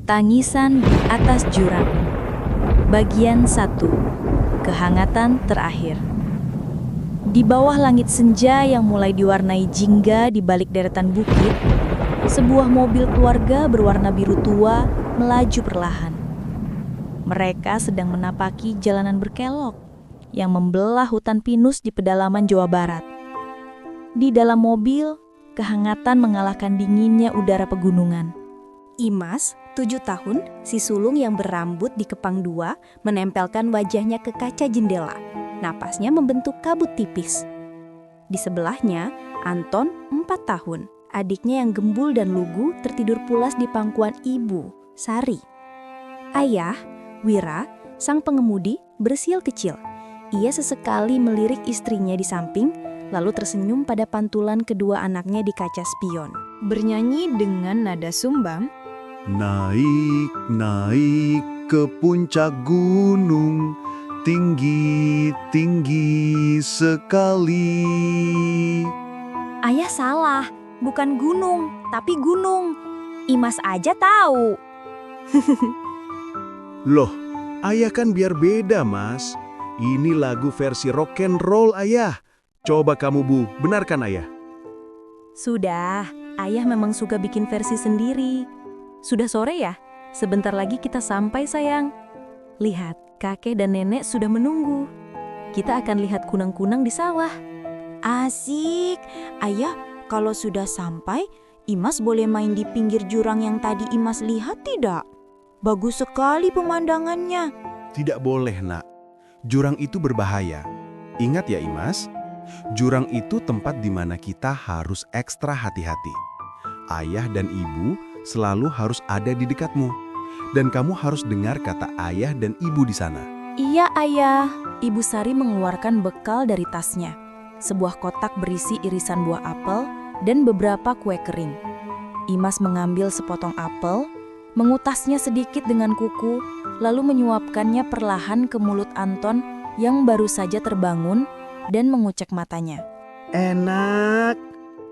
Tangisan di atas jurang. Bagian 1. Kehangatan terakhir. Di bawah langit senja yang mulai diwarnai jingga di balik deretan bukit, sebuah mobil keluarga berwarna biru tua melaju perlahan. Mereka sedang menapaki jalanan berkelok yang membelah hutan pinus di pedalaman Jawa Barat. Di dalam mobil, kehangatan mengalahkan dinginnya udara pegunungan. Imas, 7 tahun, si sulung yang berambut dikepang 2, menempelkan wajahnya ke kaca jendela. Napasnya membentuk kabut tipis. Di sebelahnya, Anton, 4 tahun. Adiknya yang gembul dan lugu tertidur pulas di pangkuan ibu, Sari. Ayah, Wira, sang pengemudi, bersiul kecil. Ia sesekali melirik istrinya di samping, lalu tersenyum pada pantulan kedua anaknya di kaca spion. Bernyanyi dengan nada sumbang, Naik, naik ke puncak gunung, tinggi, tinggi sekali. Ayah salah, bukan gunung, tapi gunung. Imas aja tahu. Loh, ayah kan biar beda, Mas. Ini lagu versi rock and roll, ayah. Coba kamu, Bu, benarkan ayah? "Sudah, ayah memang suka bikin versi sendiri. Sudah sore ya? Sebentar lagi kita sampai, sayang. Lihat, kakek dan nenek sudah menunggu. Kita akan lihat kunang-kunang di sawah." Asik. Ayah, kalau sudah sampai, Imas boleh main di pinggir jurang yang tadi Imas lihat tidak? Bagus sekali pemandangannya. Tidak boleh, Nak. Jurang itu berbahaya. Ingat ya, Imas. Jurang itu tempat di mana kita harus ekstra hati-hati. Ayah dan ibu selalu harus ada di dekatmu. Dan kamu harus dengar kata ayah dan ibu di sana. "Iya, ayah." Ibu Sari mengeluarkan bekal dari tasnya. Sebuah kotak berisi irisan buah apel dan beberapa kue kering. Imas mengambil sepotong apel, mengutasnya sedikit dengan kuku, lalu menyuapkannya perlahan ke mulut Anton yang baru saja terbangun dan mengucek matanya. Enak.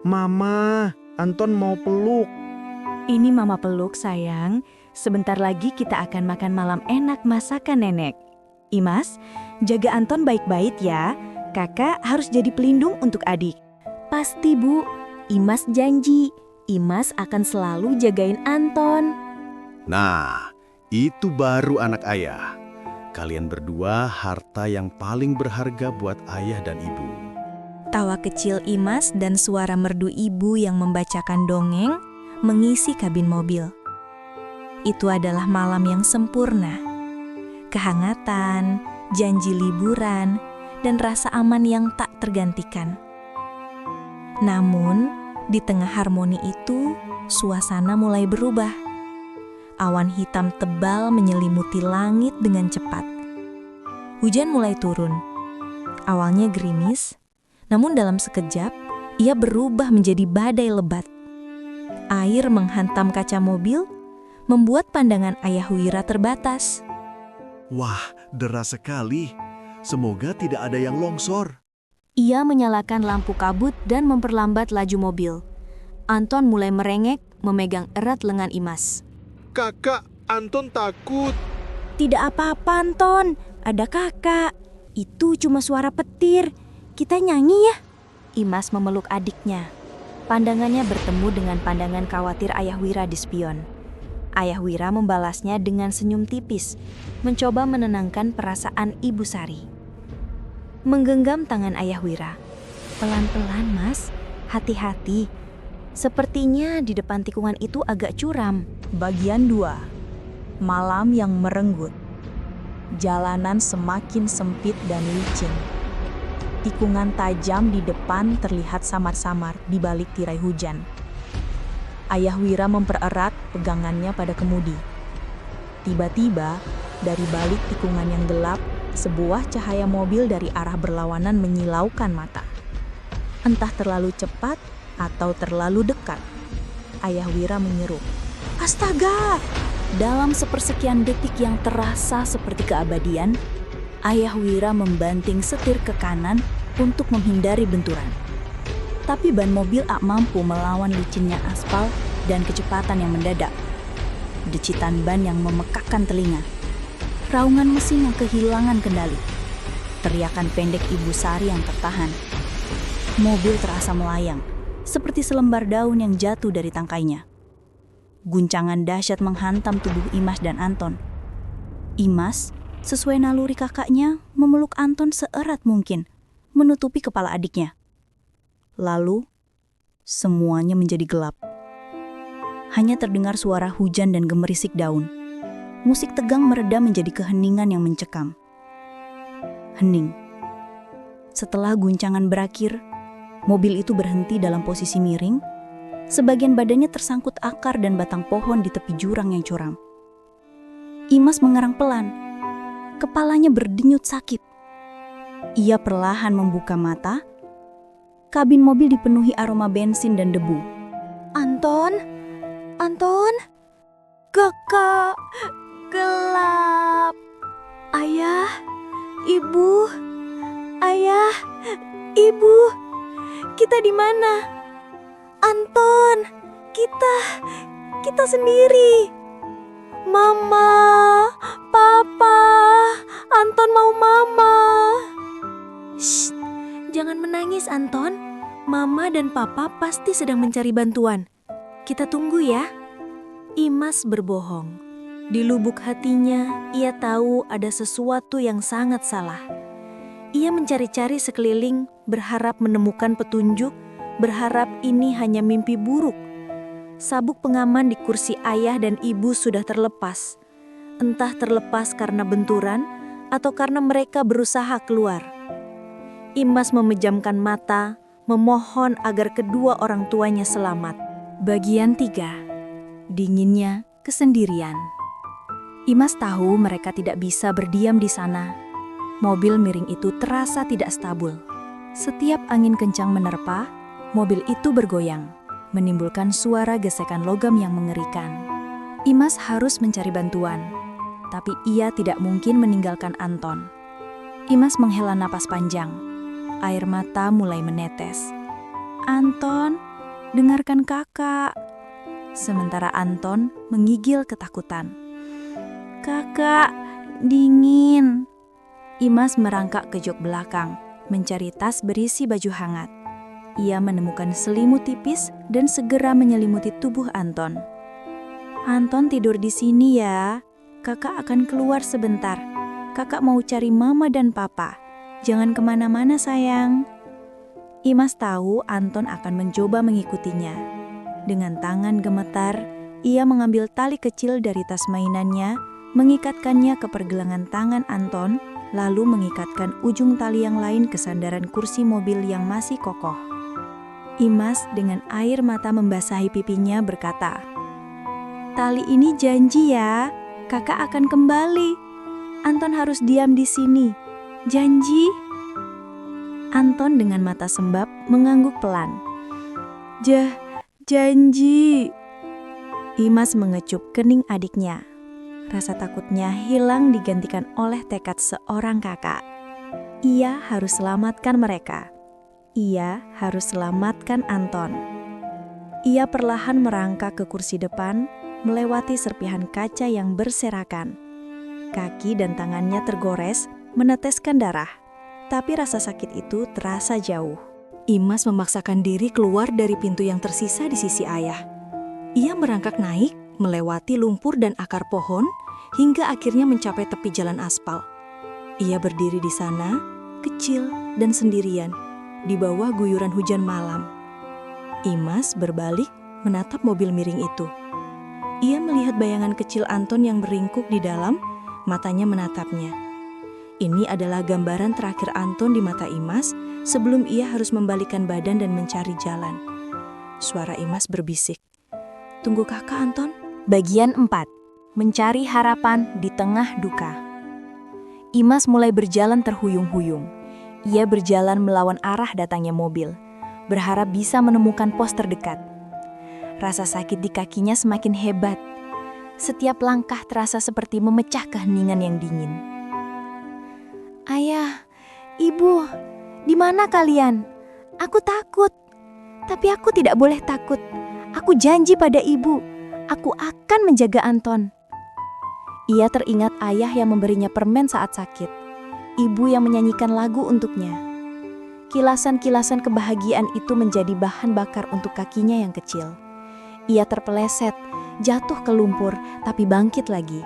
Mama, Anton mau peluk. "Ini mama peluk, sayang. Sebentar lagi kita akan makan malam enak masakan nenek. Imas, jaga Anton baik-baik ya. Kakak harus jadi pelindung untuk adik." "Pasti, Bu. Imas janji. Imas akan selalu jagain Anton." Nah, itu baru anak ayah. Kalian berdua harta yang paling berharga buat ayah dan ibu. Tawa kecil Imas dan suara merdu ibu yang membacakan dongeng mengisi kabin mobil. Itu adalah malam yang sempurna. Kehangatan, janji liburan, dan rasa aman yang tak tergantikan. Namun, di tengah harmoni itu, suasana mulai berubah. Awan hitam tebal menyelimuti langit dengan cepat. Hujan mulai turun. Awalnya gerimis, namun dalam sekejap, ia berubah menjadi badai lebat. Air menghantam kaca mobil, membuat pandangan ayah Wira terbatas. Wah, deras sekali. Semoga tidak ada yang longsor. Ia menyalakan lampu kabut dan memperlambat laju mobil. Anton mulai merengek, memegang erat lengan Imas. Kakak, Anton takut. Tidak apa-apa, Anton. Ada kakak. Itu cuma suara petir. Kita nyanyi ya? Imas memeluk adiknya. Pandangannya bertemu dengan pandangan khawatir ayah Wira di spion. Ayah Wira membalasnya dengan senyum tipis, mencoba menenangkan perasaan Ibu Sari. Menggenggam tangan ayah Wira. "Pelan-pelan, Mas. Hati-hati. Sepertinya di depan tikungan itu agak curam." Bagian 2. Malam yang merenggut. Jalanan semakin sempit dan licin. Tikungan tajam di depan terlihat samar-samar di balik tirai hujan. Ayah Wira mempererat pegangannya pada kemudi. Tiba-tiba, dari balik tikungan yang gelap, sebuah cahaya mobil dari arah berlawanan menyilaukan mata. Entah terlalu cepat atau terlalu dekat. Ayah Wira menyeru, "Astaga!" Dalam sepersekian detik yang terasa seperti keabadian, Ayah Wira membanting setir ke kanan untuk menghindari benturan. Tapi ban mobil tak mampu melawan licinnya aspal dan kecepatan yang mendadak. Decitan ban yang memekakkan telinga. Raungan mesin yang kehilangan kendali. Teriakan pendek Ibu Sari yang tertahan. Mobil terasa melayang, seperti selembar daun yang jatuh dari tangkainya. Guncangan dahsyat menghantam tubuh Imas dan Anton. Imas, sesuai naluri kakaknya, memeluk Anton seerat mungkin, menutupi kepala adiknya. Lalu, semuanya menjadi gelap. Hanya terdengar suara hujan dan gemerisik daun. Musik tegang mereda menjadi keheningan yang mencekam. Hening. Setelah guncangan berakhir, mobil itu berhenti dalam posisi miring. Sebagian badannya tersangkut akar dan batang pohon di tepi jurang yang curam. Imas mengerang pelan. Kepalanya berdenyut sakit. Ia perlahan membuka mata. Kabin mobil dipenuhi aroma bensin dan debu. Anton? Kakak, gelap. Ayah, Ibu, kita di mana? Anton, kita sendiri. Mama, Papa, Anton mau mama. Shh, jangan menangis Anton. Mama dan Papa pasti sedang mencari bantuan. Kita tunggu ya. Imas berbohong. Di lubuk hatinya, ia tahu ada sesuatu yang sangat salah. Ia mencari-cari sekeliling, berharap menemukan petunjuk, berharap ini hanya mimpi buruk. Sabuk pengaman di kursi ayah dan ibu sudah terlepas. Entah terlepas karena benturan atau karena mereka berusaha keluar. Imas memejamkan mata, memohon agar kedua orang tuanya selamat. Bagian 3. Dinginnya kesendirian. Imas tahu mereka tidak bisa berdiam di sana. Mobil miring itu terasa tidak stabil. Setiap angin kencang menerpa, mobil itu bergoyang, menimbulkan suara gesekan logam yang mengerikan. Imas harus mencari bantuan, tapi ia tidak mungkin meninggalkan Anton. Imas menghela napas panjang. Air mata mulai menetes. Anton, dengarkan kakak. Sementara Anton menggigil ketakutan. Kakak, dingin. Imas merangkak ke jok belakang, mencari tas berisi baju hangat. Ia menemukan selimut tipis dan segera menyelimuti tubuh Anton. Anton tidur di sini ya. Kakak akan keluar sebentar. Kakak mau cari mama dan papa. Jangan kemana-mana sayang. Imas tahu Anton akan mencoba mengikutinya. Dengan tangan gemetar, ia mengambil tali kecil dari tas mainannya, mengikatkannya ke pergelangan tangan Anton, lalu mengikatkan ujung tali yang lain ke sandaran kursi mobil yang masih kokoh. Imas dengan air mata membasahi pipinya berkata, "Tali ini janji ya, kakak akan kembali. Anton harus diam di sini. Janji?" Anton dengan mata sembab mengangguk pelan. Janji. Imas mengecup kening adiknya. Rasa takutnya hilang digantikan oleh tekad seorang kakak. Ia harus selamatkan mereka. Ia harus selamatkan Anton. Ia perlahan merangkak ke kursi depan, melewati serpihan kaca yang berserakan. Kaki dan tangannya tergores, meneteskan darah. Tapi rasa sakit itu terasa jauh. Imas memaksakan diri keluar dari pintu yang tersisa di sisi ayah. Ia merangkak naik, melewati lumpur dan akar pohon, hingga akhirnya mencapai tepi jalan aspal. Ia berdiri di sana, kecil dan sendirian, di bawah guyuran hujan malam. Imas berbalik menatap mobil miring itu. Ia melihat bayangan kecil Anton yang beringkuk di dalam, matanya menatapnya. Ini adalah gambaran terakhir Anton di mata Imas sebelum ia harus membalikkan badan dan mencari jalan. Suara Imas berbisik, "Tunggu kakak Anton." Bagian 4. Mencari harapan di tengah duka. Imas mulai berjalan terhuyung-huyung. Ia berjalan melawan arah datangnya mobil, berharap bisa menemukan pos terdekat. Rasa sakit di kakinya semakin hebat. Setiap langkah terasa seperti memecah keheningan yang dingin. "Ayah, Ibu, di mana kalian? Aku takut. Tapi aku tidak boleh takut. Aku janji pada Ibu, Aku akan menjaga Anton. Ia teringat ayah yang memberinya permen saat sakit, ibu yang menyanyikan lagu untuknya. Kilasan-kilasan kebahagiaan itu menjadi bahan bakar untuk kakinya yang kecil. Ia terpeleset, jatuh ke lumpur, tapi bangkit lagi.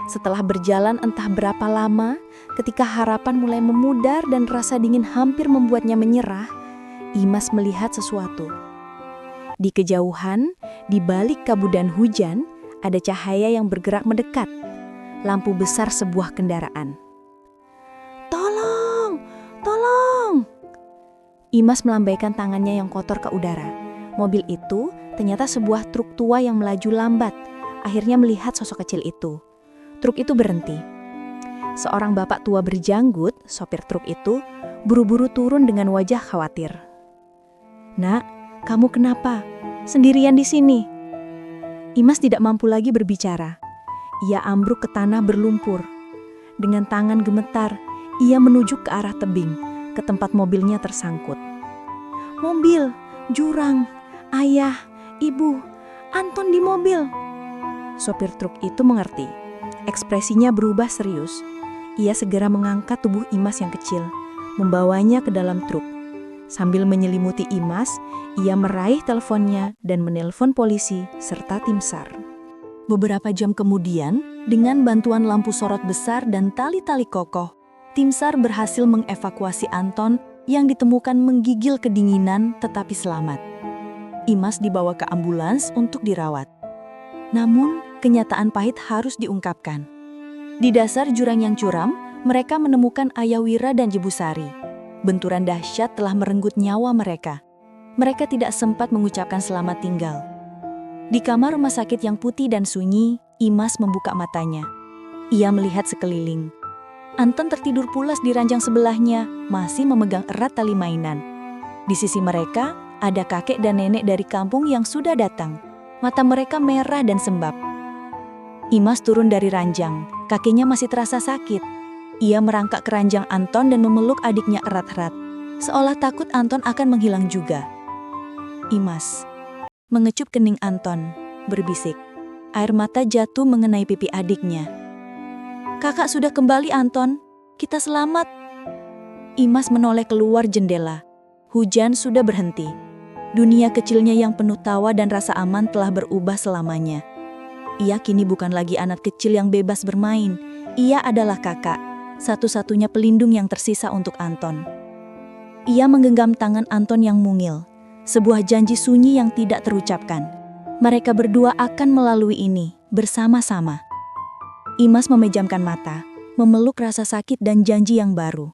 Setelah berjalan entah berapa lama, ketika harapan mulai memudar dan rasa dingin hampir membuatnya menyerah, Imas melihat sesuatu. Di kejauhan, di balik kabut dan hujan, ada cahaya yang bergerak mendekat. Lampu besar sebuah kendaraan. "Tolong! Tolong!" Imas melambaikan tangannya yang kotor ke udara. Mobil itu ternyata sebuah truk tua yang melaju lambat. Akhirnya melihat sosok kecil itu. Truk itu berhenti. Seorang bapak tua berjanggut, sopir truk itu, buru-buru turun dengan wajah khawatir. "Nak, kamu kenapa? Sendirian di sini?" Imas tidak mampu lagi berbicara. Ia ambruk ke tanah berlumpur. Dengan tangan gemetar, ia menuju ke arah tebing, ke tempat mobilnya tersangkut. "Mobil, jurang, ayah, ibu, Anton di mobil." Sopir truk itu mengerti. Ekspresinya berubah serius. Ia segera mengangkat tubuh Imas yang kecil, membawanya ke dalam truk. Sambil menyelimuti Imas, ia meraih teleponnya dan menelpon polisi serta tim SAR. Beberapa jam kemudian, dengan bantuan lampu sorot besar dan tali-tali kokoh, tim SAR berhasil mengevakuasi Anton yang ditemukan menggigil kedinginan tetapi selamat. Imas dibawa ke ambulans untuk dirawat. Namun, kenyataan pahit harus diungkapkan. Di dasar jurang yang curam, mereka menemukan Ayah Wira dan Jebu Sari. Benturan dahsyat telah merenggut nyawa mereka. Mereka tidak sempat mengucapkan selamat tinggal. Di kamar rumah sakit yang putih dan sunyi, Imas membuka matanya. Ia melihat sekeliling. Anton tertidur pulas di ranjang sebelahnya, masih memegang erat tali mainan. Di sisi mereka, ada kakek dan nenek dari kampung yang sudah datang. Mata mereka merah dan sembab. Imas turun dari ranjang, kakinya masih terasa sakit. Ia merangkak ke ranjang Anton dan memeluk adiknya erat-erat, seolah takut Anton akan menghilang juga. Imas mengecup kening Anton, berbisik. Air mata jatuh mengenai pipi adiknya. "Kakak sudah kembali, Anton. Kita selamat." Imas menoleh keluar jendela. Hujan sudah berhenti. Dunia kecilnya yang penuh tawa dan rasa aman telah berubah selamanya. Ia kini bukan lagi anak kecil yang bebas bermain. Ia adalah kakak, satu-satunya pelindung yang tersisa untuk Anton. Ia menggenggam tangan Anton yang mungil, sebuah janji sunyi yang tidak terucapkan. Mereka berdua akan melalui ini, bersama-sama. Imas memejamkan mata, memeluk rasa sakit dan janji yang baru.